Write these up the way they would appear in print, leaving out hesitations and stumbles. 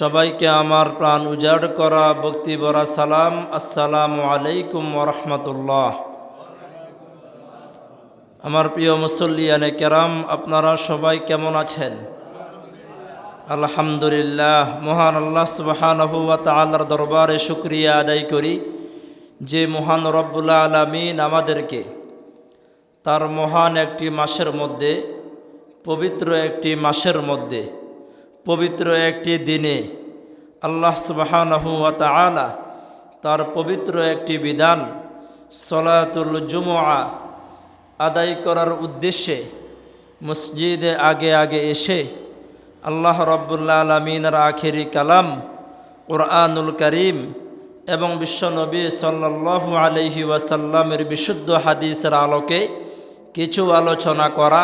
সবাইকে আমার প্রাণ উজাড় করা ভক্তি ভরা সালাম। আসসালামু আলাইকুম ওয়া রাহমাতুল্লাহ। আমার প্রিয় মুসল্লিয়ানে কেরাম, আপনারা সবাই কেমন আছেন? আলহামদুলিল্লাহ। মহান আল্লাহ সুবহানাহু ওয়া তাআলার দরবারে শুকরিয়া আদায় করি যে মহান রব্বুল আলামিন আমাদেরকে তার মহান একটি মাসের মধ্যে, পবিত্র একটি মাসের মধ্যে, পবিত্র একটি দিনে আল্লাহ সুবহানাহু ওয়া তাআলা তার পবিত্র একটি বিধান সলাতুল জুমআ আদায় করার উদ্দেশ্যে মসজিদে আগে আগে এসে আল্লাহ রাব্বুল আলামিনের আখেরি কালাম কুরআনুল কারীম এবং বিশ্বনবী সাল্লাল্লাহু আলাইহি ওয়াসাল্লামের বিশুদ্ধ হাদিসের আলোকে কিছু আলোচনা করা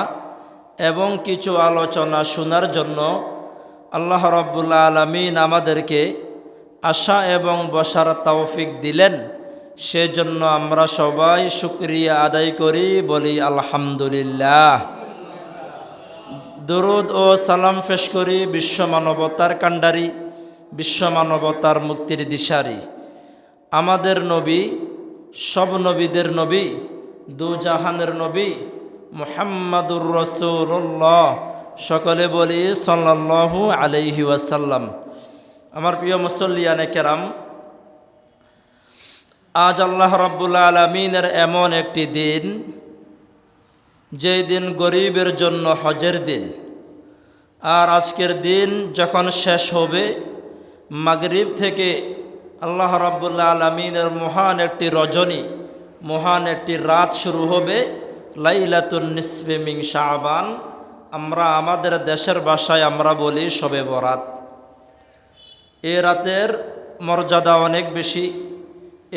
এবং কিছু আলোচনা শোনার জন্য আল্লাহ রাব্বুল আলামিন আমাদেরকে আসা এবং বসার তৌফিক দিলেন। সেজন্য আমরা সবাই শুকরিয়া আদায় করি, বলি আলহামদুলিল্লাহ। দরুদ ও সালাম পেশ করি বিশ্ব মানবতার কাণ্ডারি, বিশ্ব মানবতার মুক্তির দিশারি, আমাদের নবী, সব নবীদের নবী, দু জাহানের নবী মুহাম্মাদুর রাসূলুল্লাহ। সকলে বলি সাল্লাল্লাহু আলাইহি ওয়াসাল্লাম। আমার প্রিয় মুসল্লিয়ানে কেরাম, আজ আল্লাহ রাব্বুল আলামিনের এমন একটি দিন, যেই দিন গরিবের জন্য হজের দিন। আর আজকের দিন যখন শেষ হবে, মাগরিব থেকে আল্লাহ রাব্বুল আলামিনের মহান একটি রজনী, মহান একটি রাত শুরু হবে, লাইলাতুন নিসফে মিন শাবান। আমরা আমাদের দেশের ভাষায় আমরা বলি শবে বরাত। এই রাতের মর্যাদা অনেক বেশি,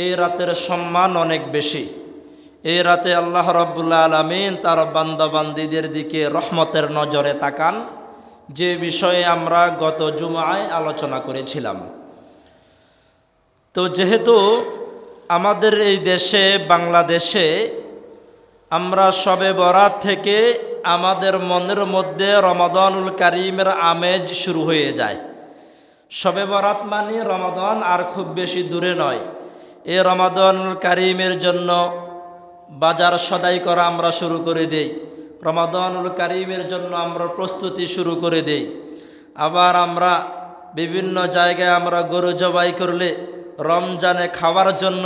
এই রাতের সম্মান অনেক বেশি। এই রাতে আল্লাহ রাব্বুল আলামিন তার বান্দা বান্দীদের দিকে রহমতের নজরে তাকান, যে বিষয়ে আমরা গত জুমআয় আলোচনা করেছিলাম। তো যেহেতু আমাদের এই দেশে, বাংলাদেশে, আমরা শবে বরাত থেকে আমাদের মনের মধ্যে রমাদানুল কারীমের আমেজ শুরু হয়ে যায়। শবে বরাত মানে রমাদান আর খুব বেশি দূরে নয়। এই রমাদানুল কারীমের জন্য বাজার সদাই করা আমরা শুরু করে দেই, রমাদানুল কারীমের জন্য আমরা প্রস্তুতি শুরু করে দেই। আবার আমরা বিভিন্ন জায়গায় আমরা গরু জবাই করলে রমজানে খাওয়ার জন্য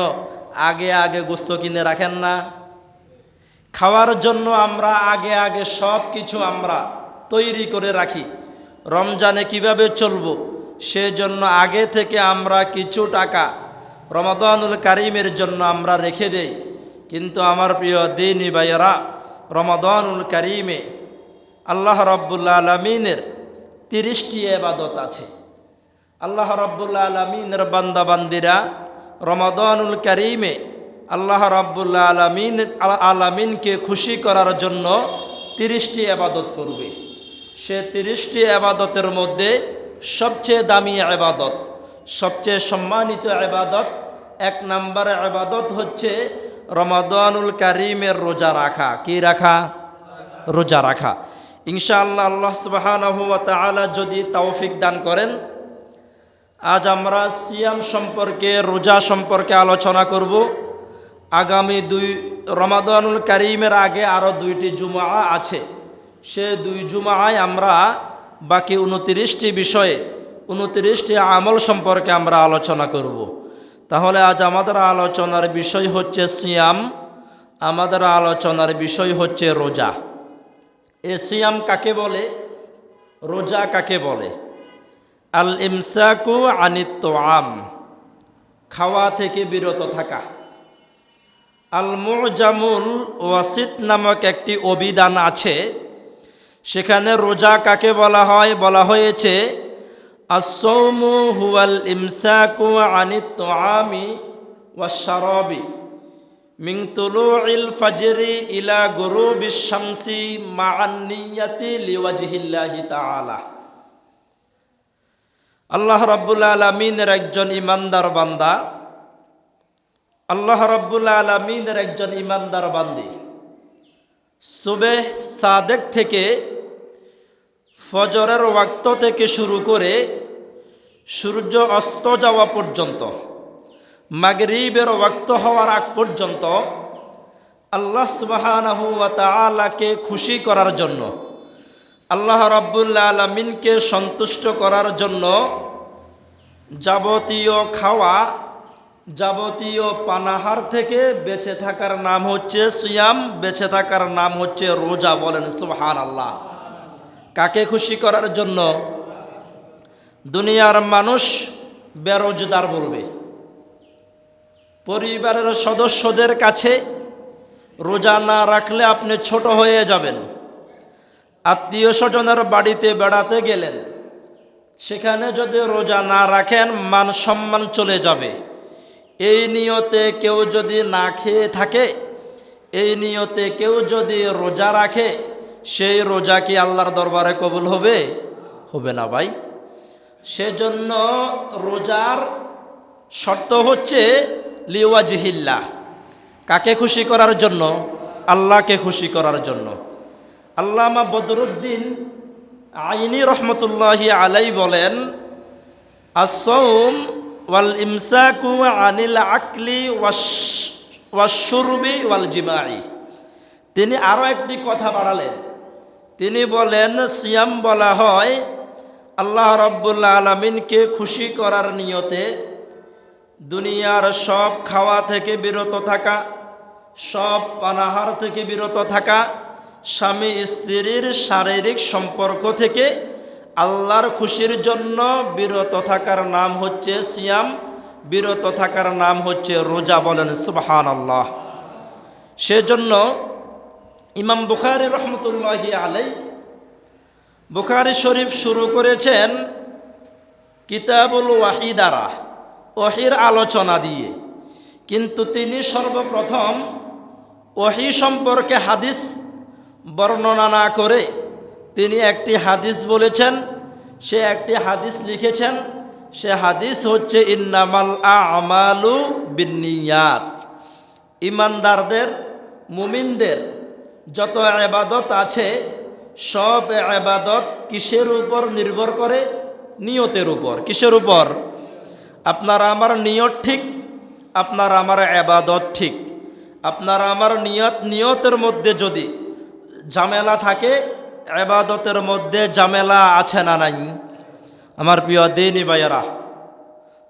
আগে আগে গোশত কিনে রাখেন না? খাওয়ার জন্য আমরা আগে আগে সব কিছু আমরা তৈরি করে রাখি। রমজানে কিভাবে চলবো সেজন্য আগে থেকে আমরা কিছু টাকা রমাদানুল কারীমের জন্য আমরা রেখে দেই। কিন্তু আমার প্রিয় দ্বীনি ভাইয়েরা, রমাদানুল কারীমে আল্লাহ রাব্বুল আলামিনের 30টি ইবাদত আছে। আল্লাহ রাব্বুল আলামিনের বান্দা বান্দিরা রমাদানুল কারীমে আল্লাহ রাব্বুল আলামিনকে খুশি করার জন্য 30টি ইবাদত করবে। সে 30টি ইবাদতের মধ্যে সবচেয়ে দামি ইবাদত, সবচেয়ে সম্মানিত ইবাদত, 1 নম্বর ইবাদত হচ্ছে রমাদানুল কারীমের রোজা রাখা। কি রাখা? রোজা রাখা। ইনশাআল্লাহ আল্লাহ সুবহানাহু ওয়া তাআলা যদি তৌফিক দান করেন, আজ আমরা সিয়াম সম্পর্কে, রোজা সম্পর্কে আলোচনা করব। আগামী রমাদানুল কারীমের আগে আরও 2টি জুমআ আছে। সে 2 জুমআয় আমরা বাকি 29টি বিষয়ে, 29টি আমল সম্পর্কে আমরা আলোচনা করব। তাহলে আজ আমাদের আলোচনার বিষয় হচ্ছে সিয়াম, আমাদের আলোচনার বিষয় হচ্ছে রোজা। এ সিয়াম কাকে বলে, রোজা কাকে বলে? আল ইমসাকু আনিত তোআম, খাওয়া থেকে বিরত থাকা। আল মুজামুল ওয়াসিত নামক একটি অভিধান আছে, সেখানে রোজা কাকে বলা হয়, বলা হয়েছে as-sawmu huwal imsaku anit to'ami wash-sharabi min tulu'il fajri ila ghurubis shamsi ma'an niyyati liwajhillahi ta'ala। আল্লাহ রাব্বুল আলামিনের একজন ইমানদার বান্দা, আল্লাহ রাব্বুল আলামিনের একজন ইমানদার বান্দী সুবহ সাদেক থেকে, ফজরের ওয়াক্ত থেকে শুরু করে সূর্য অস্ত যাওয়া পর্যন্ত, মাগরিবের ওয়াক্ত হওয়ার আগ পর্যন্ত আল্লাহ সুবহানাহু ওয়া তাআলাকে খুশি করার জন্য, আল্লাহ রাব্বুল আলামিনকে সন্তুষ্ট করার জন্য যাবতীয় খাওয়া, যাবতীয় পানাহার থেকে বেঁচে থাকার নাম হচ্ছে সিয়াম, বেঁচে থাকার নাম হচ্ছে রোজা। বলেন সুবহানাল্লাহ। কাকে খুশি করার জন্য? দুনিয়ার মানুষ বেরোজগার বলবে, পরিবারের সদস্যদের কাছে রোজা না রাখলে আপনি ছোট হয়ে যাবেন। আত্মীয় স্বজনের বাড়িতে বেড়াতে গেলেন, সেখানে যদি রোজা না রাখেন মান সম্মান চলে যাবে। এই নিয়তে কেউ যদি না খেয়ে থাকে, এই নিয়তে কেউ যদি রোজা রাখে, সেই রোজা কি আল্লাহর দরবারে কবুল হবে? হবে না ভাই। সেজন্য রোজার শর্ত হচ্ছে লিওয়াজহিল্লাহ। কাকে খুশি করার জন্য? আল্লাহকে খুশি করার জন্য। আল্লামা বদরুদ্দিন আইনি রহমতুল্লাহি আলাই বলেন, আস-সাওম ওয়াল ইমসাকু আনিল আকলি ওয়াশ-শুরবি ওয়াল জিমাই। তিনি আরও একটি কথা বাড়ালেন। তিনি বলেন, সিয়াম বলা হয় আল্লাহ রাব্বুল আলামিনকে খুশি করার নিয়তে দুনিয়ার সব খাওয়া থেকে বিরত থাকা, সব পানাহার থেকে বিরত থাকা, স্বামী স্ত্রীর শারীরিক সম্পর্ক থেকে আল্লাহর খুশির জন্য বিরত থাকার নাম হচ্ছে সিয়াম, বিরত থাকার নাম হচ্ছে রোজা। বলেন সুবহানাল্লাহ। সেজন্য ইমাম বুখারী রহমতুল্লাহি আলাইহি বুখারী শরীফ শুরু করেছেন কিতাবুল ওয়াহি দ্বারা, ওহির আলোচনা দিয়ে। কিন্তু তিনি সর্বপ্রথম ওহি সম্পর্কে হাদিস বর্ণনা না করে তিনি একটি হাদিস বলেছেন, সে একটি হাদিস লিখেছেন। সে হাদিস হচ্ছে ইন্নামাল আমালু বিন্নিয়াত। ইমানদারদের, মুমিনদের যত ইবাদত আছে সব ইবাদত কিসের উপর নির্ভর করে? নিয়তের উপর। কিসের উপর? আপনার আমার নিয়ত ঠিক, আপনার আমার ইবাদত ঠিক। আপনার আমার নিয়তের মধ্যে যদি ঝামেলা থাকে, ইবাদতের মধ্যে ঝামেলা আছে না নাই? আমার প্রিয় দ্বীনি ভাইয়েরা,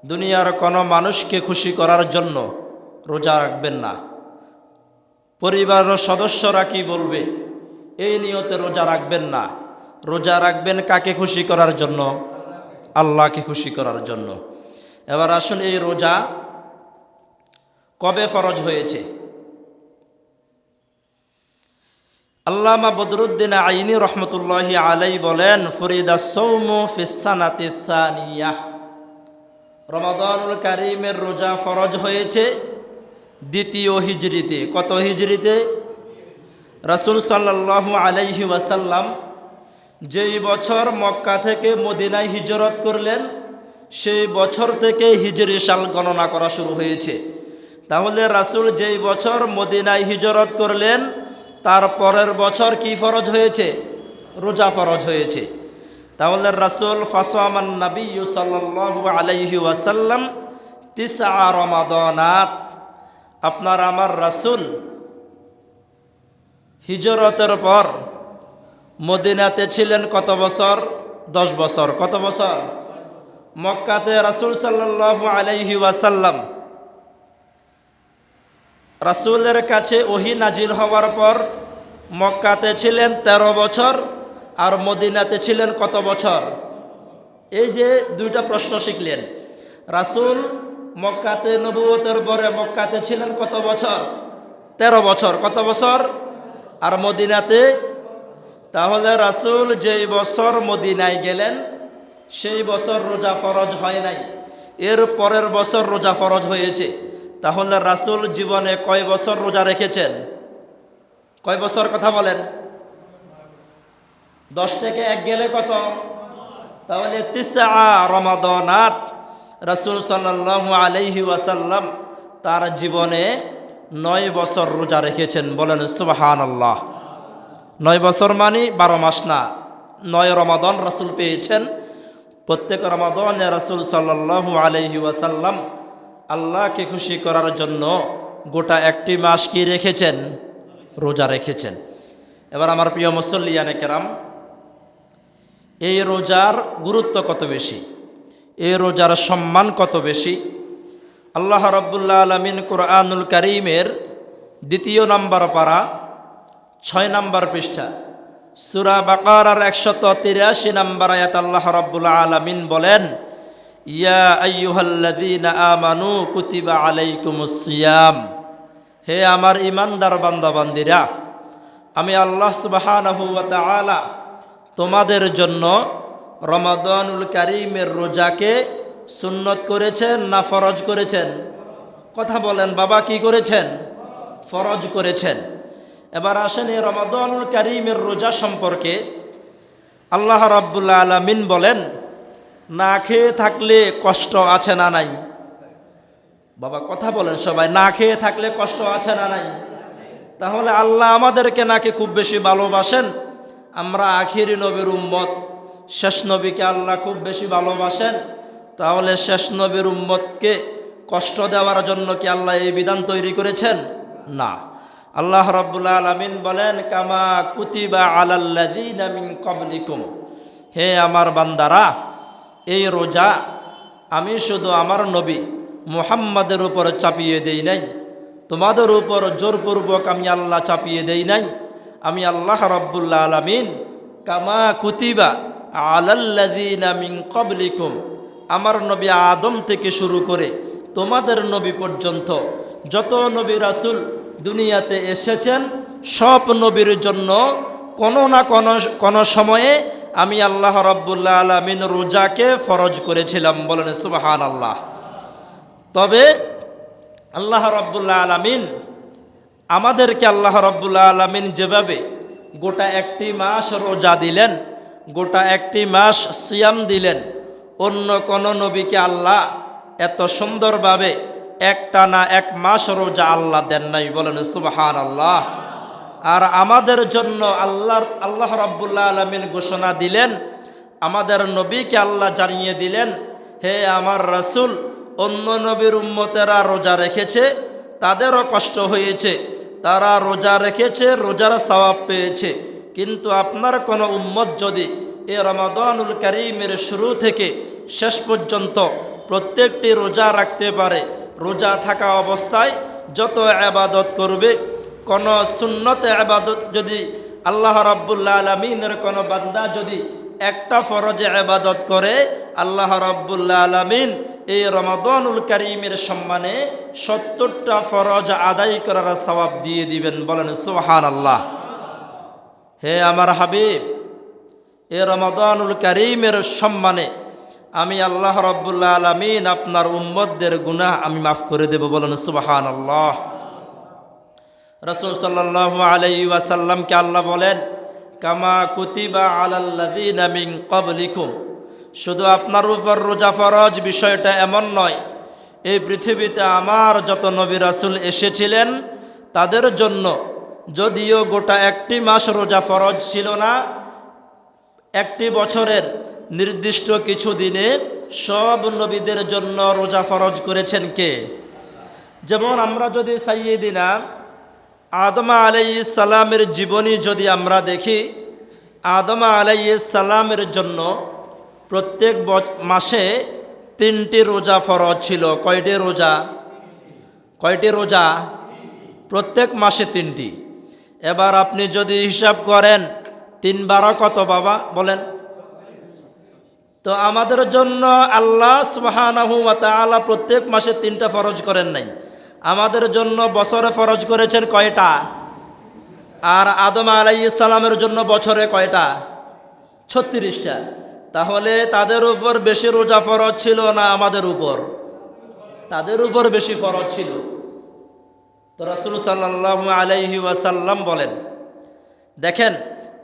দুনিয়ার কোনো মানুষকে খুশি করার জন্য রোজা রাখবেন না। পরিবারের সদস্যরা কি বলবে এই নিয়তে রোজা রাখবেন না। রোজা রাখবেন কাকে খুশি করার জন্য? আল্লাহকে খুশি করার জন্য। এবার আসুন, এই রোজা কবে ফরজ হয়েছে? আল্লামা বদরুদ্দিন আইনি রহমতুল্লাহি আলাই বলেন, ফরিদাস সাওমু ফিস সানাতি সানিয়াহ। রমাদানুল কারীমের রোজা ফরজ হয়েছে দ্বিতীয় হিজরিতে। কত হিজরিতে? রাসূল সাল্লাল্লাহু আলাইহি ওয়াসাল্লাম যেই বছর মক্কা থেকে মদিনায় হিজরত করলেন, সেই বছর থেকে হিজরি সাল গণনা করা শুরু হয়েছে। তাহলে রাসূল যেই বছর মদিনায় হিজরত করলেন তার পরের বছর কি ফরজ হয়েছে? রোজা ফরজ হয়েছে। তাহলে রাসূল ফাসামান নাবিয়্যু সাল্লাল্লাহু আলাইহি ওয়াসাল্লাম তিসআ রমাদানাত। আপনার আমার রাসূল হিজরতের পর মদিনাতে ছিলেন কত বছর? 10 বছর। কত বছর? মক্কাতে রাসূল সাল্লাল্লাহু আলাইহি ওয়াসাল্লাম রাসূলের কাছে ওহী নাজিল হওয়ার পর মক্কাতে ছিলেন 13 বছর, আর মদিনাতে ছিলেন কত বছর? এই যে দুইটা প্রশ্ন শিখলেন। রাসূল মক্কাতে নবুয়তের পরে মক্কাতে ছিলেন কত বছর? 13 বছর। কত বছর? আর মদিনাতে? তাহলে রাসূল যেই বছর মদিনায় গেলেন সেই বছর রোজা ফরজ হয় নাই, এর পরের বছর রোজা ফরজ হয়েছে। তাহলে রাসূল জীবনে কয় বছর রোজা রেখেছেন? কয় বছর কথা বলেন? 10 থেকে 1 গেলে কত? তাহলে তিসআ রমাদানাত রাসূল সাল্লাল্লাহু আলাইহি ওয়াসাল্লাম তার জীবনে 9 বছর রোজা রেখেছেন। বলেন সুবহানাল্লাহ। 9 বছর মানে 12 মাস না, 9 রমাদান রাসূল পেয়েছেন। প্রত্যেক রমাদানে রাসূল সাল্লাল্লাহু আলাইহি ওয়াসাল্লাম আল্লাহকে খুশি করার জন্য গোটা একটি মাস কি রেখেছেন? রোজা রেখেছেন। এবার আমার প্রিয় মুসল্লিয়ানে কেরাম, এই রোজার গুরুত্ব কত বেশি, এই রোজার সম্মান কত বেশি, আল্লাহ রাব্বুল আলামিন কুরআনুল কারীমের 2 নম্বর পারা 6 নম্বর পৃষ্ঠা সূরা বাকারার 183 নম্বর আয়াত আল্লাহ রাব্বুল আলামিন বলেন, ইয়া আইয়ুহাল্লাযীনা আমানু কুতিবা আলাইকুমুস সিয়াম। হে আমার ঈমানদার বান্দাবান্দিরা, আমি আল্লাহ সুবহানাহু ওয়া তাআলা তোমাদের জন্য রমাদানুল কারীমের রোজাকে সুন্নত করেছেন না ফরজ করেছেন? কথা বলেন বাবা, কি করেছেন? ফরজ করেছেন। এবার আসেন এই রমাদানুল কারীমের রোজা সম্পর্কে আল্লাহ রাব্বুল আলামিন বলেন, না খেয়ে থাকলে কষ্ট আছে না নাই? বাবা কথা বলেন সবাই, না খেয়ে থাকলে কষ্ট আছে না নাই? তাহলে আল্লাহ আমাদেরকে নাকি খুব বেশি ভালোবাসেন? আমরা আখিরি নবীর উম্মত, শেষ নবীকে আল্লাহ খুব বেশি ভালোবাসেন। তাহলে শেষ নবীর উম্মতকে কষ্ট দেওয়ার জন্য কি আল্লাহ এই বিধান তৈরি করেছেন? না। আল্লাহ রাব্বুল আলামিন বলেন, কামা কুতিবা আলাল্লাযীনা মিন ক্বাবলিকুম। হে আমার বান্দারা, এই রোজা আমি শুধু আমার নবী মুহাম্মাদের উপর চাপিয়ে দেই নাই, তোমাদের উপর জোরপূর্বক আমি আল্লাহ চাপিয়ে দেই নাই। আমি আল্লাহ রাব্বুল আলামিন কামা কুতিবা আলাল্লাযীনা মিন ক্বাবলিকুম, আমার নবী আদম থেকে শুরু করে তোমাদের নবী পর্যন্ত যত নবী রাসূল দুনিয়াতে এসেছেন, সব নবীর জন্য কোনো না কোনো সময়ে আমি আল্লাহ রাব্বুল আলামিন রোজাকে ফরজ করেছিলাম। বলেন সুবহানাল্লাহ। তবে আল্লাহ রাব্বুল আলামিন আমাদেরকে আল্লাহ রাব্বুল আলামিন যেভাবে গোটা একটি মাস রোজা দিলেন, গোটা একটি মাস সিয়াম দিলেন, অন্য কোন নবীকে আল্লাহ এত সুন্দরভাবে একটা না এক মাস রোজা আল্লাহ দেন নাই। বলেন সুবহানাল্লাহ। আর আমাদের জন্য আল্লাহ রাব্বুল আলামিন ঘোষণা দিলেন, আমাদের নবীকে আল্লাহ জানিয়ে দিলেন, হে আমার রাসূল, অন্য নবীর উম্মতেরা রোজা রেখেছে, তাদেরও কষ্ট হয়েছে, তারা রোজা রেখেছে, রোজার সওয়াব পেয়েছে, কিন্তু আপনার কোনো উম্মত যদি এ রমাদানুল কারীমের শুরু থেকে শেষ পর্যন্ত প্রত্যেকটি রোজা রাখতে পারে, রোজা থাকা অবস্থায় যত ইবাদত করবে, কোন সুন্নত ইবাদত যদি আল্লাহ রাব্বুল আলামিনের কোনো বান্দা যদি একটা ফরজ ইবাদত করে, আল্লাহ রাব্বুল আলামিন এই রমাদানুল কারীমের সম্মানে 70টা ফরজ আদায় করার সওয়াব দিয়ে দিবেন। বলেন সুবহানাল্লাহ। হে আমার হাবিব, এই রমাদানুল কারীমের সম্মানে আমি আল্লাহ রাব্বুল আলামিন আপনার উম্মতদের গুনাহ আমি মাফ করে দেব। বলেন সুবহানাল্লাহ। রাসূল সাল্লাল্লাহু আলাইহি ওয়াসাল্লামকে আল্লাহ বলেন, কামা কুতিবা আলাল্লাযীনা মিন ক্বাবলিকুম। শুধু আপনার উপর রোজা ফরজ বিষয়টা এমন নয়, এই পৃথিবীতে আমার যত নবী রাসূল এসেছিলেন তাদের জন্য যদিও গোটা একটি মাস রোজা ফরজ ছিল না, একটি বছরের নির্দিষ্ট কিছু দিনে সব নবীদের জন্য রোজা ফরজ করেছেন কে? যেমন আমরা যদি সাইয়্যিদিনা আদম আলাইহিস সালামের জীবনী যদি আমরা দেখি, আদম আলাইহিস সালামের জন্য প্রত্যেক মাসে 3টি রোজা ফরজ ছিল। কয়টি রোজা? কয়টি রোজা? প্রত্যেক মাসে 3টি। এবার আপনি যদি হিসাব করেন 3 × 12 কত বাবা বলেন? তো আমাদের জন্য আল্লাহ সুবহানাহু ওয়া তাআলা প্রত্যেক মাসে 3টা ফরজ করেন নাই, আমাদের জন্য বছরে ফরজ করেছেন কয়টা? আর আদম আলাইহিস সালামের জন্য বছরে কয়টা? 36টা। তাহলে তাদের উপর বেশি রোজা ফরজ ছিল না আমাদের উপর? তাদের উপর বেশি ফরজ ছিল। তো রাসূল সাল্লাল্লাহু আলাইহি ওয়াসাল্লাম বলেন, দেখেন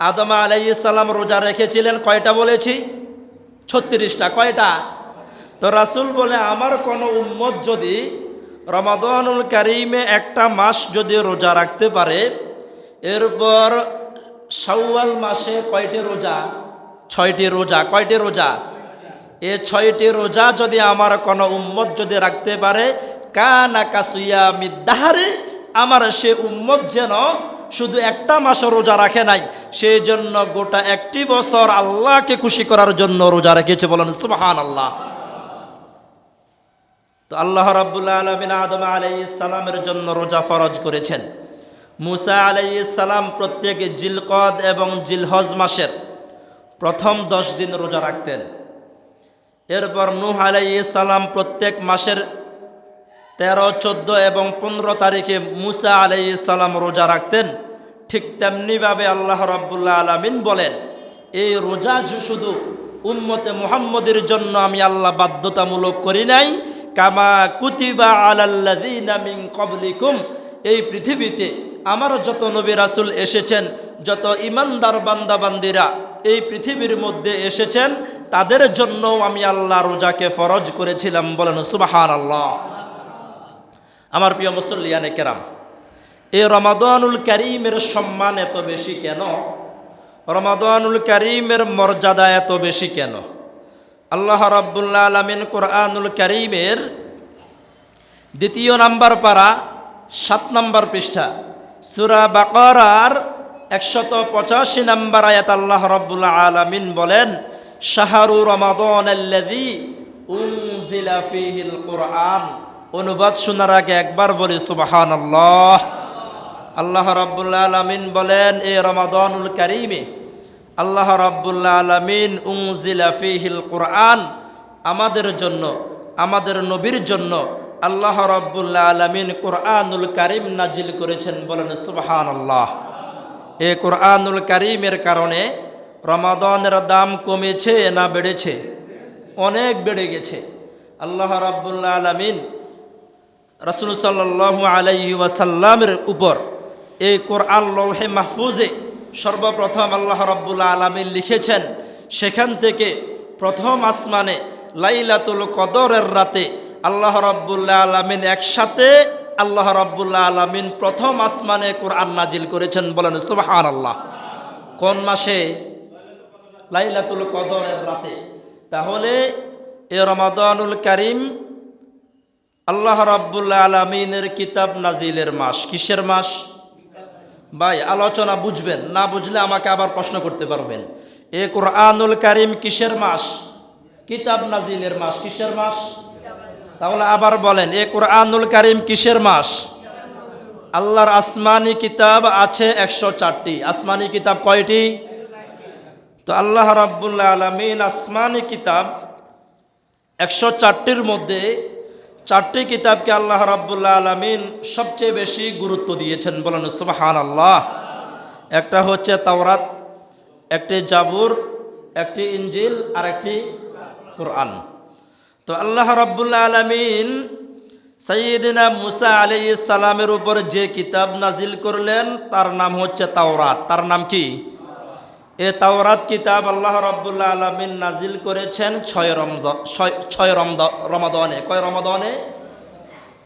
আদম আলাইহিস সালাম রোজা রেখেছিলেন কয়টা বলেছি? 36টা। কয়টা? তো রাসূল বলে, আমার কোনো উম্মত যদি রমাদানুল কারীমে একটা মাস যদি রোজা রাখতে পারে, এরপর শাওয়াল মাসে কয়টি রোজা? 6টি রোজা। কয়টি রোজা? এ 6টি রোজা যদি আমার কোনো উম্মত যদি রাখতে পারে, কানা কাসিয়ামিদ দাহরি, আমার সে উম্মত যেন শুধু একটা মাস রোজা রাখে নাই, সেই জন্য গোটা একটি বছর আল্লাহকে খুশি করার জন্য রোজা রেখেছে। বলেন সুবহানাল্লাহ। তো আল্লাহ রাব্বুল আলামিন আদম আলাইহিস সালামের জন্য রোজা ফরজ করেছেন। মুসা আলাইহিস সালাম প্রত্যেক জিলকদ এবং জিলহজ মাসের প্রথম 10 দিন রোজা রাখতেন। এরপর নূহ আলাইহিস সালাম প্রত্যেক মাসের 13, 14 এবং 15 তারিখে মুসা আলাইহিস সালাম রোজা রাখতেন। ঠিক তেমনিভাবে আল্লাহ রাব্বুল আলামিন বলেন, এই রোজা শুধু উম্মতে মুহাম্মদের জন্য আমি আল্লাহ বাধ্যতামূলক করি নাই, কামা কুতিবা আলাল্লাযিনা মিন ক্বাবলিকুম, এই পৃথিবীতে আমার যত নবী রাসূল এসেছেন, যত ইমানদার বান্দা বান্দিরা এই পৃথিবীর মধ্যে এসেছেন, তাদের জন্যও আমি আল্লাহ রোজাকে ফরজ করেছিলাম। বলেন সুবহানাল্লাহ। আমার প্রিয় মুসল্লিয়ানে কেরাম, এই রমাদানুল কারীমের সম্মান এত বেশি কেন? রমাদানুল কারীমের মর্যাদা এত বেশি কেন? আল্লাহ রাব্বুল আলামিন কোরআনুল কারীমের 2 নম্বর পারা 7 নম্বর পৃষ্ঠা সূরা বাকারার 185 নম্বর আয়াত আল্লাহ রাব্বুল আলামিন বলেন, শাহরু রমাদানাল্লাযী উনজিলা ফীহিল কুরআন। অনুবাদ শোনার আগে একবার বলি সুবহানাল্লাহ। আল্লাহ রাব্বুল আলামিন বলেন, এই রমাদানুল কারীমে আল্লাহ রাব্বুল আলামিন উনজিলা ফীহিল কুরআন, আমাদের জন্য, আমাদের নবীর জন্য আল্লাহ রাব্বুল আলামিন কুরআনুল কারীম নাজিল করেছেন। বলেন সুবহানাল্লাহ। এই কুরআনুল কারীমের কারণে রমাদানের দাম কমেছে না বেড়েছে? অনেক বেড়ে গেছে। আল্লাহ রাব্বুল আলামিন রাসূল সাল্লাল্লাহু আলাইহি ওয়াসাল্লামের উপর এই কোরআন লৌহে মাহফুজে সর্বপ্রথম আল্লাহ রাব্বুল আলামিন লিখেছেন। সেখান থেকে প্রথম আসমানে লাইলাতুল কদরের রাতে আল্লাহ রাব্বুল আলামিন একসাথে আল্লাহ রাব্বুল আলামিন প্রথম আসমানে কোরআন নাজিল করেছেন। বলেন সুবহানাল্লাহ। কোন মাসে? লাইলাতুল কদরের রাতে। তাহলে এ রমাদানুল কারীম আল্লাহ রাব্বুল আলামিনের কিতাব নাজিলের মাস। কিসের মাস? ভাই আলোচনা বুঝবেন, না বুঝলে আমাকে আবার প্রশ্ন করতে পারবেন। এ কোরআনুল কারীম কিসের মাস? কিতাব নাজিলের মাস। কিসের মাস? তাহলে আবার বলেন, এ কোরআনুল কারীম কিসের মাস? আল্লাহর আসমানি কিতাব আছে 104টি। আসমানি কিতাব কয়টি? তো আল্লাহ রাব্বুল আলামিন আসমানি কিতাব 104টির মধ্যে 4টি কিতাবকে আল্লাহ রাব্বুল আলামিন সবচেয়ে বেশি গুরুত্ব দিয়েছেন। বলেন সুবহানাল্লাহ। একটা হচ্ছে তাওরাত, একটি জাবুর, একটি ইনজিল আর একটি কোরআন। তো আল্লাহ রাব্বুল আলামিন সাইয়্যিদিনা মুসা আলাইহিস সালামের উপর যে কিতাব নাজিল করলেন তার নাম হচ্ছে তাওরাত। তার নাম কি? এ তাওরাত কিতাব আল্লাহ রাব্বুল আলামিন নাজিল করেছেন 6 রমাদানে। কয় রমাদানে?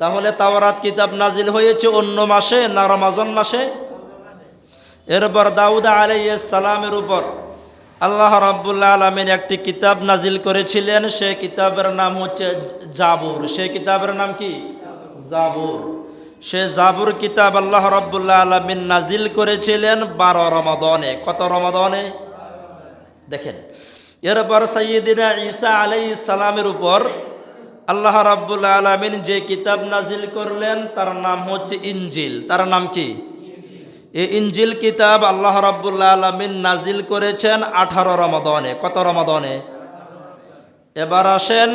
তাহলে তাওরাত কিতাব নাজিল হয়েছে অন্য মাসে না রমজান মাসে? এরপর দাউদ আলাইহিস সালামের উপর আল্লাহ রাব্বুল আলামিন একটি কিতাব নাজিল করেছিলেন। সেই কিতাবের নাম হচ্ছে জাবুর। সেই কিতাবের নাম কি? জাবুর। সে জাবুর কিতাব আল্লাহ রাব্বুল আলামিন নাজিল করেছিলেন 12 রমাদানে। কত রমাদানে? দেখেন। এরপর সাইয়্যিদিনা ঈসা আলাইহিস সালামের উপর আল্লাহ রাব্বুল আলামিন যে কিতাব নাজিল করলেন তার নাম হচ্ছে ইনজিল। তার নাম কি? এই ইনজিল কিতাব আল্লাহ রাব্বুল আলামিন নাজিল করেছেন 18 রমাদানে। কত রমাদানে? এবার আসেন,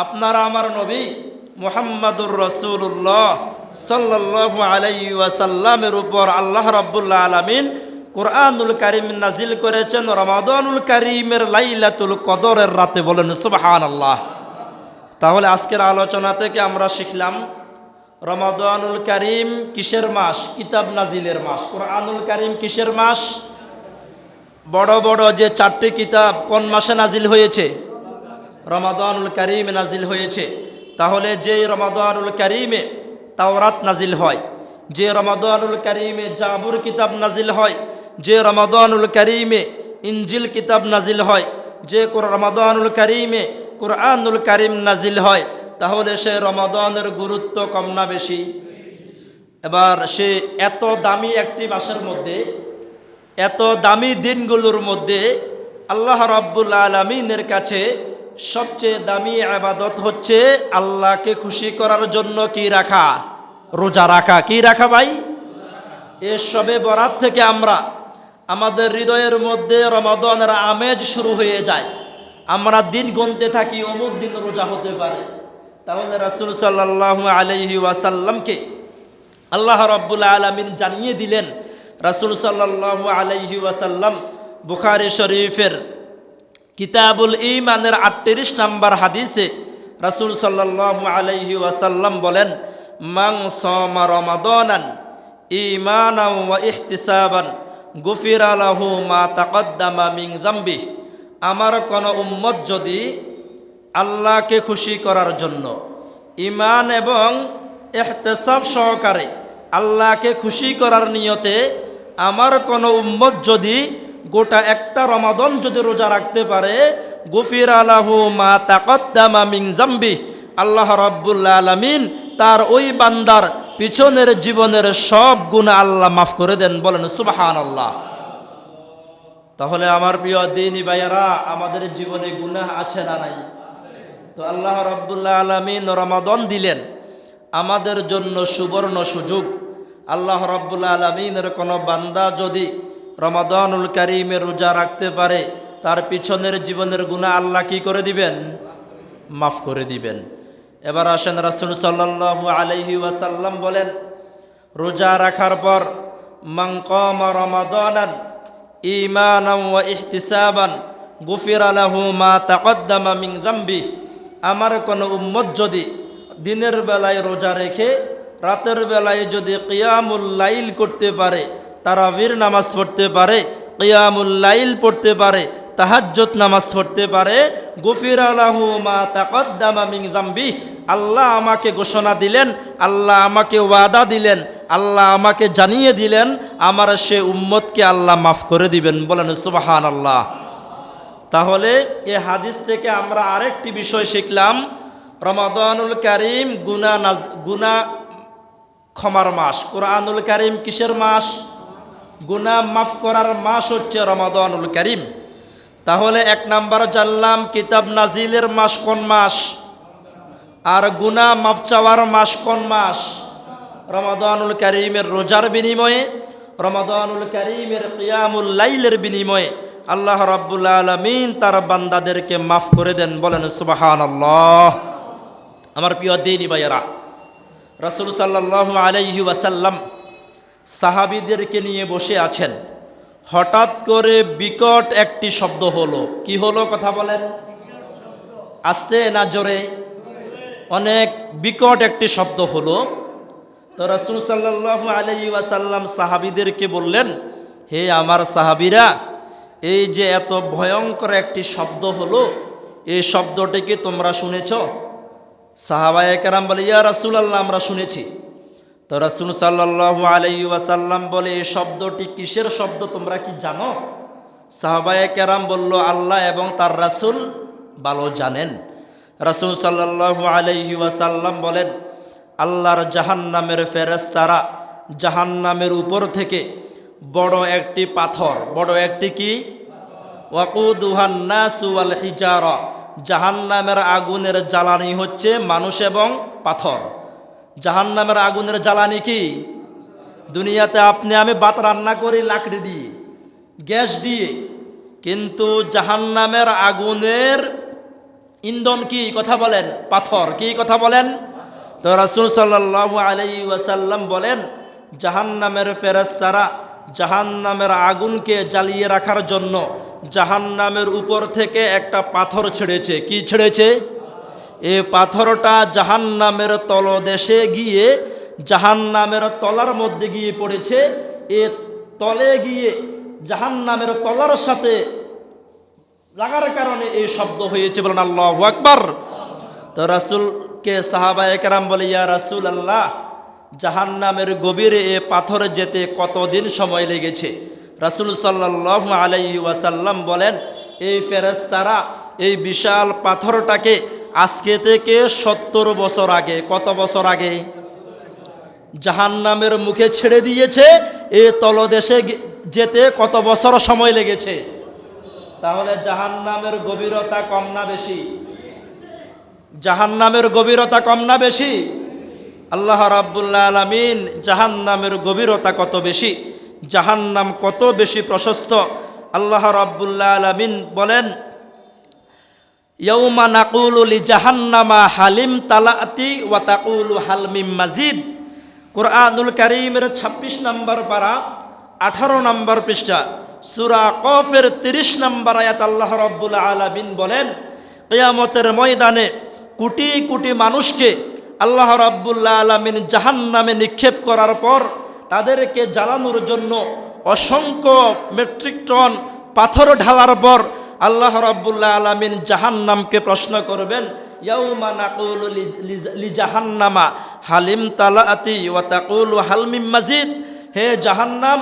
আপনারা আমার নবী মুহাম্মাদুর রাসূলুল্লাহ সাল্লাল্লাহু আলাইহি ওয়াসাল্লামের উপর আল্লাহ রাব্বুল আলামিন কোরআনুল কারীম নাজিল করেছেন রমাদানুল কারীমের লাইলাতুল কদরের রাতে। বলেন সুবহানাল্লাহ। তাহলে আজকের আলোচনা থেকে আমরা শিখলাম রমাদানুল কারীম কিসের মাস? কিতাব নাজিলের মাস। কোরআনুল কারীম কিসের মাস? বড় বড় যে 4টি কিতাব কোন মাসে নাজিল হয়েছে? রমাদানুল কারীমে নাজিল হয়েছে। তাহলে যে রমাদানুল কারীমে তাওরাত নাজিল হয়, যে রমাদানুল কারীমে জাবুর কিতাব নাজিল হয়, যে রমাদানুল কারীমে ইনজিল কিতাব নাজিল হয়, যে রমাদানুল কারিমে কুরআনুল কারিম নাজিল হয়, তাহলে সে রমাদানের গুরুত্ব কম না বেশি? এবার সে এত দামি একটি মাসের মধ্যে, এত দামি দিনগুলোর মধ্যে আল্লাহ রাব্বুল আলামিনের কাছে সবচেয়ে দামি ইবাদত হচ্ছে আল্লাহকে খুশি করার জন্য কি রাখা? রোজা রাখা। কি রাখা ভাই? এর সবে বরাত থেকে আমরা আমাদের হৃদয়ের মধ্যে রমাদানের আমেজ শুরু হয়ে যায়। আমরা দিন গুনতে থাকি, অমুক দিন রোজা হতে পারে। তাহলে রাসূল সাল্লাল্লাহু আলাইহি ওয়াসাল্লামকে আল্লাহ রাব্বুল আলামিন জানিয়ে দিলেন। রাসূল সাল্লাল্লাহু আলাইহি ওয়াসাল্লাম বুখারী শরীফের কিতাবুল ঈমানের 38 নম্বর হাদিসে রাসূল সাল্লাল্লাহু আলাইহি ওয়াসাল্লাম বলেন, মান সামা রমাদানান ঈমানান ওয়া ইহতিসাবান গুফিরা লাহু মা তাকদ্দামা মিন যামবি। আমার কোন উম্মত যদি আল্লাহকে খুশি করার জন্য ঈমান এবং ইহতিসাব সহকারে আল্লাহকে খুশি করার নিয়তে আমার কোন উম্মত যদি গোটা একটা রমাদান যদি রোজা রাখতে পারে, গুফিরা লাহু মা তাকদ্দামা মিন যামবি, আল্লাহ রাব্বুল আলামিন তার ওই বান্দার পিছনের জীবনের সব গুনাহ আল্লাহ মাফ করে দেন। বলেন সুবহানাল্লাহ। তাহলে আমার প্রিয় দ্বীনি ভাইয়েরা, আমাদের জীবনে গুনাহ আছে না নাই? তো আল্লাহ রাব্বুল আলামিন রমাদান দিলেন আমাদের জন্য সুবর্ণ সুযোগ। আল্লাহ রাব্বুল আলামিনের কোনো বান্দা যদি রমাদানুল কারিমে রোজা রাখতে পারে, তার পিছনের জীবনের গুনাহ আল্লাহ কি করে দিবেন? মাফ করে দিবেন। এবার আসেন, রাসূল সাল্লাল্লাহু আলাইহি ওয়াসাল্লাম বলেন, রোজা রাখার পর মান কামা রমাদানান ঈমানান ওয়া ইহতিসাবান গুফিরা লাহু মা তাকদ্দামা মিন যামবি। আমার কোন উম্মত যদি দিনের বেলায় রোজা রেখে রাতের বেলায় যদি কিয়ামুল লাইল করতে পারে, তারাবির নামাজ পড়তে পারে, কিয়ামুল লাইল পড়তে পারে, তাহাজ্জুদ নামাজ পড়তে পারে, গুফিরা লাহু মা তাকদ্দামা মিন যামবি। আল্লাহ আমাকে ঘোষণা দিলেন, আল্লাহ আমাকে ওয়াদা দিলেন, আল্লাহ আমাকে জানিয়ে দিলেন, আমার সে উম্মতকে আল্লাহ মাফ করে দিবেন। বলেন সুবহানাল্লাহ। তাহলে এই হাদিস থেকে আমরা আরেকটি বিষয় শিখলাম, রমাদানুল কারিম গুনাহ ক্ষমার মাস। কুরআনুল কারিম কিসের মাস? গুনাহ মাফ করার মাস হচ্ছে রমাদানুল কারিম। তাহলে এক নাম্বার জানলাম কিতাব নাজিলের মাস কোন মাস, আর গুনাহ মাফ চাওয়ার মাস কোন মাস? রমাদানুল কারিমের রোজার বিনিময়ে, রমাদানুল কারিমের কিয়ামুল লাইলের বিনিময়ে আল্লাহ রাব্বুল আলামিন তার বান্দাদেরকে মাফ করে দেন। বলেন সুবহানাল্লাহ। আমার প্রিয় দ্বীনি ভাইয়েরা, রাসূল সাল্লাল্লাহু আলাইহি ওয়াসাল্লাম সাহাবীদেরকে নিয়ে বসে আছেন। হঠাৎ করে বিকট একটি শব্দ হলো। কি হলো কথা বলেন? আস্তে না জোরে? অনেক বিকট একটি শব্দ হলো। তো রাসূল সাল্লাল্লাহু আলাইহি ওয়াসাল্লাম সাহাবীদেরকে বললেন, হে আমার সাহাবীরা, এই যে এত ভয়ঙ্কর একটি শব্দ হলো, এই শব্দটিকে তোমরা শুনেছ? সাহাবায়ে কেরাম বলে, ইয়া রাসূলুল্লাহ, আমরা শুনেছি। তো রাসূল সাল্লাল্লাহু আলাইহি ওয়াসাল্লাম বলে, এই শব্দটি কিসের শব্দ তোমরা কি জানো? সাহাবায়ে কেরাম বলল, আল্লাহ এবং তার রাসূল ভালো জানেন। রাসূল সাল্লাল্লাহু আলাইহি ওয়াসাল্লাম বলেন, আল্লাহর জাহান্নামের ফেরেশতারা জাহান্নামের উপর থেকে বড় একটি পাথর, বড় একটি কি? ওয়াকুদুহান নাসু ওয়াল হিজারা, জাহান্নামের আগুনের জ্বালানি হচ্ছে মানুষ এবং পাথর। জাহান্নামের আগুনের জ্বালানি কি? দুনিয়াতে আপনি আমি ভাত রান্না করি লাকড়ি দিয়ে, গ্যাস দিয়ে, কিন্তু জাহান্নামের আগুনের ইন্ধন কি? কথা বলেন। পাথর। কি কথা বলেন? তো রাসূল সাল্লাল্লাহু আলাইহি ওয়াসাল্লাম বলেন, জাহান্নামের ফেরেশতারা জাহান্নামের আগুনকে জ্বালিয়ে রাখার জন্য জাহান্নামের উপর থেকে একটা পাথর ছেড়েছে। কি ছেড়েছে? এই পাথরটা জাহান্নামের তলদেশে গিয়ে জাহান্নামের তলার মধ্যে গিয়ে পড়েছে। এ তলে গিয়ে জাহান্নামের তলার সাথে লাগার কারণে এই শব্দ হয়েছে। বলেন আল্লাহু আকবার। তো রাসূলকে সাহাবায়ে কেরাম বলে, ইয়া রাসূলুল্লাহ, জাহান্নামের গভীরে এ পাথর যেতে কতদিন সময় লেগেছে? রাসূল সাল্লাল্লাহু আলাইহি ওয়াসাল্লাম বলেন, এই ফেরেশতারা এই বিশাল পাথরটাকে আজকে থেকে 70 বছর আগে, কত বছর আগে, জাহান্নামের মুখে ছেড়ে দিয়েছে। এই তলদেশে যেতে কত বছর সময় লেগেছে? তাহলে জাহান্নামের গভীরতা কম না বেশি? জাহান্নামের গভীরতা কম না বেশি? আল্লাহ রাব্বুল আলামিন জাহান্নামের গভীরতা কত বেশি, জাহান্নাম কত বেশি প্রশস্ত, আল্লাহ রাব্বুল আলামিন বলেন, ইয়াউমা নাকুলু লিজাহান্নামা হালিম তালাতি ওয়া তাকুলু হাল মিম মাজিদ। কুরআনুল কারীমের 26 নম্বর পারা 18 নম্বর পৃষ্ঠা সূরা কফের 30 নম্বর আয়াত আল্লাহ রাব্বুল আলামিন বলেন, কিয়ামতের ময়দানে কোটি কোটি মানুষকে আল্লাহ রাব্বুল আলামিন জাহান্নামে নিক্ষেপ করার পর তাদেরকে জ্বালানোর জন্য অসংখ্য মেট্রিক টন পাথর ঢালার পর আল্লাহ রাব্বুল আলামিন জাহান্নামকে প্রশ্ন করবেন, ইয়াউমা নাকুলু লিজাহান্নামা হালিম তালাতি ওয়া তাকুলু হাল মিম মাজিদ। হে জাহান্নাম,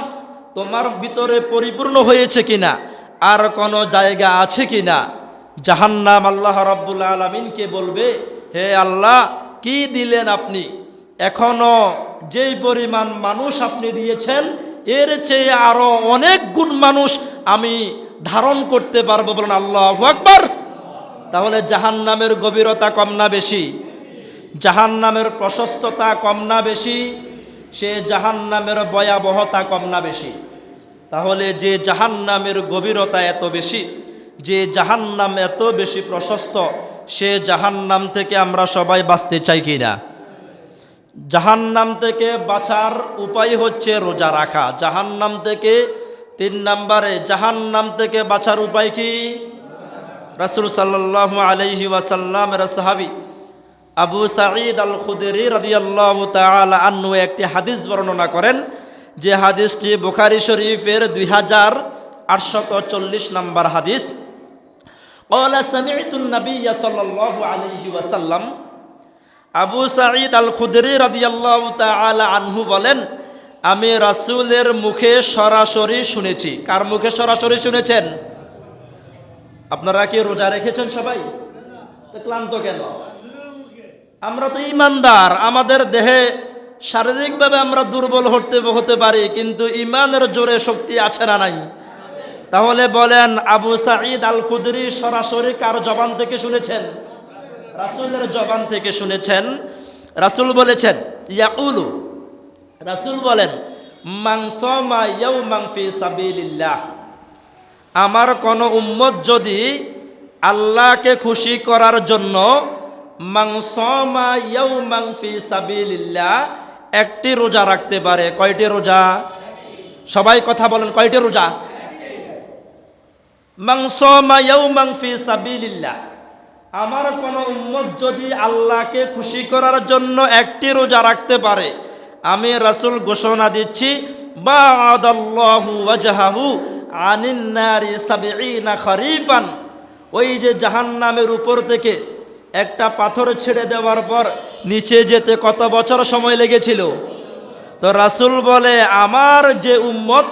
তোমার ভিতরে পরিপূর্ণ হয়েছে কিনা, আর কোনো জায়গা আছে কিনা? জাহান্নাম আল্লাহ রাব্বুল আলামিনকে বলবে, হে আল্লাহ, কি দিলেন আপনি? এখনো যেই পরিমাণ মানুষ আপনি দিয়েছেন এর চেয়ে আরো অনেক গুণ মানুষ আমি ধারণ করতে পারবো। বলেন আল্লাহু আকবার। তাহলে জাহান্নামের গভীরতা কম না বেশি? জাহান্নামের প্রশস্ততা কম না বেশি? সে জাহান্নামের ভয়াবহতা কম না বেশি? তাহলে যে জাহান্নামের গভীরতা এত বেশি, যে জাহান্নাম এত বেশি প্রশস্ত, সে জাহান্নাম থেকে আমরা সবাই বাঁচতে চাই কি না? জাহান্নাম থেকে বাঁচার উপায় হচ্ছে রোজা রাখা। জাহান্নাম থেকে 3 নম্বরে, জাহান্নাম থেকে বাঁচার উপায় কি? রাসূল সাল্লাল্লাহু আলাইহি ওয়াসাল্লামের সাহাবী আবু সাঈদ আল খুদরি রাদিয়াল্লাহু তাআলা আনহু একটি হাদিস বর্ণনা করেন, যে হাদিসটি বুখারী শরীফের 2840 নম্বর হাদিস। ক্বালা সামি'তু an-নাবিয়্য সাল্লাল্লাহু আলাইহি ওয়াসাল্লাম, আবু সাঈদ আল খুদরি রাদিয়াল্লাহু তাআলা আনহু বলেন, আমি রাসূলের মুখে সরাসরি শুনেছি। কার মুখে সরাসরি শুনেছেন? আপনারা কি রোজা রেখেছেন সবাই? তো ক্লান্ত কেন? আমরা তো ঈমানদার, আমাদের দেহে শারীরিকভাবে আমরা দুর্বল হতে পারি, কিন্তু ঈমানের জোরে শক্তি আছে না নাই? তাহলে বলেন, আবু সাঈদ আল খুদরি সরাসরি কার জবান থেকে শুনেছেন? রাসূলের জবান থেকে শুনেছেন। রাসূল বলেছেন, ইয়াকুলু, রাসূল বলেন, মান সামা ইয়াওমান ফি সাবিলিল্লাহ, আমার কোন উম্মত যদি আল্লাহকে খুশি করার জন্য মান সামা ইয়াওমান ফি সাবিলিল্লাহ, একটি রোজা রাখতে পারে। কয়টি রোজা? সবাই কথা বলেন, কয়টি রোজা? মান সামা ইয়াওমান ফি সাবিলিল্লাহ, আমার কোন উম্মত যদি আল্লাহকে খুশি করার জন্য একটি রোজা রাখতে পারে, আমি রাসূল ঘোষণা দিচ্ছি, বা'দাল্লাহু ওয়াজহাহু আনিন নারি 70 খরিফান। ওই যে জাহান্নামের উপর থেকে একটা পাথর ছেড়ে দেওয়ার পর নিচে যেতে কত বছর সময় লেগেছিল? তো রাসূল বলে, আমার যে উম্মত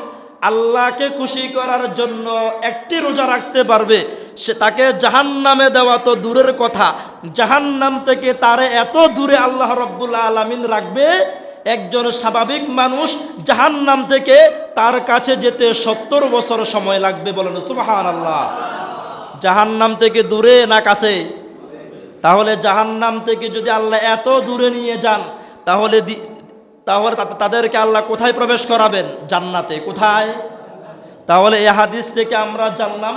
আল্লাহকে খুশি করার জন্য একটি রোজা রাখতে পারবে, সে তাকে জাহান্নামে দেওয়া তো দূরের কথা, জাহান্নাম থেকে তারে এত দূরে আল্লাহ রাব্বুল আলামিন রাখবে, একজন স্বাভাবিক মানুষ জাহান্নাম থেকে তার কাছে যেতে 70 বছর সময় লাগবে। বলেন সুবহানাল্লাহ। জাহান্নাম থেকে দূরে না কাছে? তাহলে জাহান্নাম থেকে যদি আল্লাহ এত দূরে নিয়ে যান, তাহলে তাদেরকে আল্লাহ কোথায় প্রবেশ করাবেন? জান্নাতে। কোথায়? তাহলে এই হাদিস থেকে আমরা জানলাম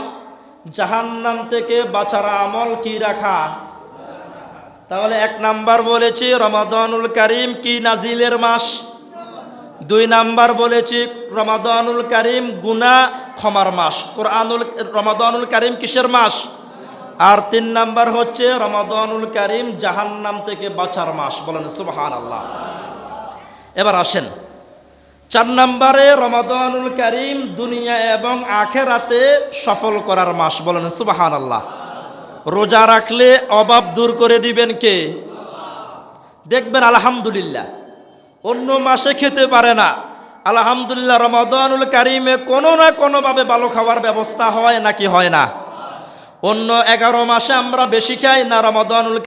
জাহান্নাম থেকে বাঁচার আমল কি রাখা। তাহলে 1 নাম্বার বলেছি রমাদানুল কারীম কি নাজিলের মাস। 2 নাম্বার বলেছি রমাদানুল কারীম গুনাহ ক্ষমার মাস। রমাদানুল কারীম কিসের মাস? আর 3 নাম্বার হচ্ছে রমাদানুল কারীম জাহান্নাম থেকে বাঁচার মাস। বলেন সুবহানাল্লাহ। এবার আসেন 4 নম্বরে, রমাদানুল কারীম দুনিয়া এবং আখিরাতে সফল করার মাস। বলেন সুবহানাল্লাহ। রোজা রাখলে অভাব দূর করে দিবেন কে? দেখবেন আলহামদুলিল্লাহ অন্য মাসে খেতে পারে না, আলহামদুলিল্লাহ রমাদানুল কারীমে কোনো না কোনোভাবে ভালো খাওয়ার ব্যবস্থা হয় নাকি হয় না? অন্য 11 মাসে আমরা বেশি খাই না রমাদানুল